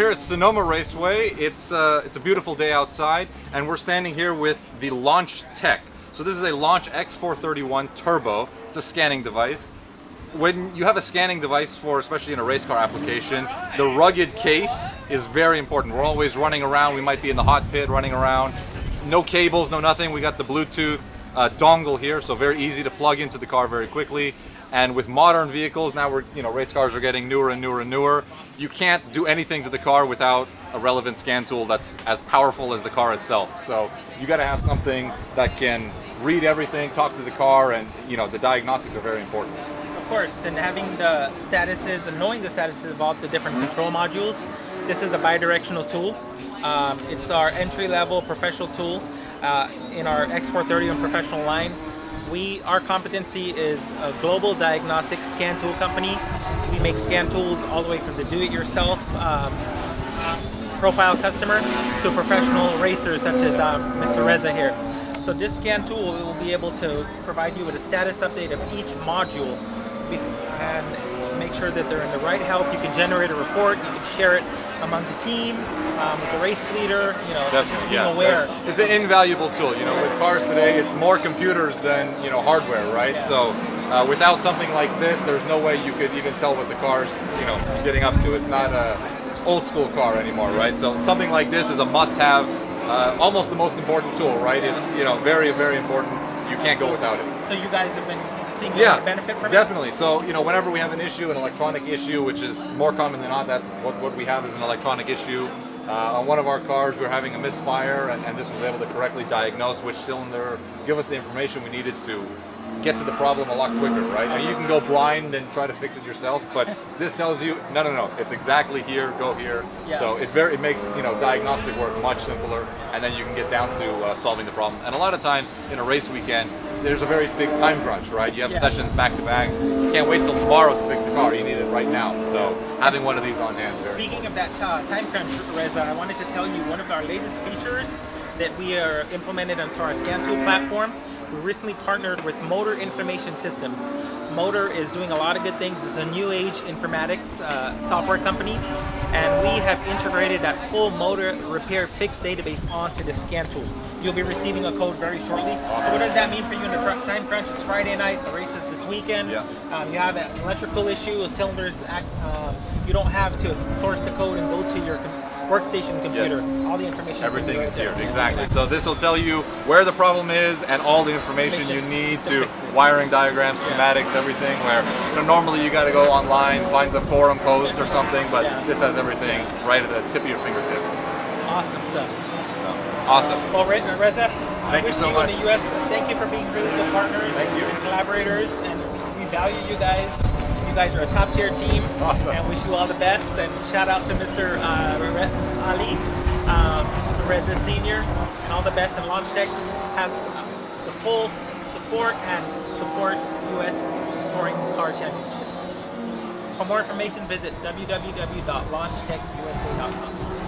here at Sonoma Raceway. It's a beautiful day outside, and we're standing here with the LaunchTech. So this is a Launch X431 Turbo. It's a scanning device. When you have a scanning device for, especially in a race car application, the rugged case is very important. We're always running around. We might be in the hot pit running around. No cables, no nothing. We got the Bluetooth dongle here, so very easy to plug into the car very quickly. And with modern vehicles, now race cars are getting newer and newer and newer. You can't do anything to the car without a relevant scan tool that's as powerful as the car itself. So you got to have something that can read everything, talk to the car, and the diagnostics are very important. Of course, and having the statuses and knowing the statuses of all the different control modules. This is a bidirectional tool. It's our entry-level professional tool in our X431 professional line. Our competency is a global diagnostic scan tool company. We make scan tools all the way from the do-it-yourself profile customer to professional racers such as Mr. Reza here. So this scan tool will be able to provide you with a status update of each module and make sure that they're in the right health. You can generate a report, you can share it among the team, with the race leader, just being aware. It's an invaluable tool. With cars today, it's more computers than hardware, right? Yeah. So without something like this, there's no way you could even tell what the car's getting up to. It's not a old school car anymore, right? So something like this is a must-have, almost the most important tool, right? It's very, very important. You can't go without it. So you guys have been seeing benefit from it? Definitely. So whenever we have an issue, an electronic issue, which is more common than not, that's what we have is an electronic issue. On one of our cars, we're having a misfire, and this was able to correctly diagnose which cylinder, give us the information we needed to get to the problem a lot quicker, right? Now, you can go blind and try to fix it yourself, but this tells you, no, it's exactly here, go here. Yeah. So it makes diagnostic work much simpler, and then you can get down to solving the problem. And a lot of times in a race weekend, there's a very big time crunch, right? You have sessions back to back. You can't wait till tomorrow to fix the car. You need it right now. So having one of these on hand. Speaking of that time crunch, Reza, I wanted to tell you one of our latest features that we are implemented onto our scan tool platform. We recently partnered with Motor Information Systems. Motor is doing a lot of good things. It's a new age informatics software company, and we have integrated that full motor repair fix database onto the scan tool. You'll be receiving a code very shortly. Awesome. So what does that mean for you in the time crunch? It's Friday night, the race is this weekend. Yeah. You have an electrical issue, a cylinder's you don't have to source the code and go to your workstation computer. Yes. All the information. Everything is here, exactly. So this will tell you where the problem is and all the information you need to wiring diagrams, schematics, everything. Where normally you got to go online, find the forum post or something, but this has everything right at the tip of your fingertips. Awesome stuff. Awesome. Well, Reza, thank you so much. In the US, thank you for being really good partners and collaborators, and we value you guys. You guys are a top tier team. Awesome. And wish you all the best. And shout out to Mr. Ali, Reza Senior, and all the best. And LaunchTech has the full support and supports US Touring Car Championship. For more information, visit www.launchtechusa.com.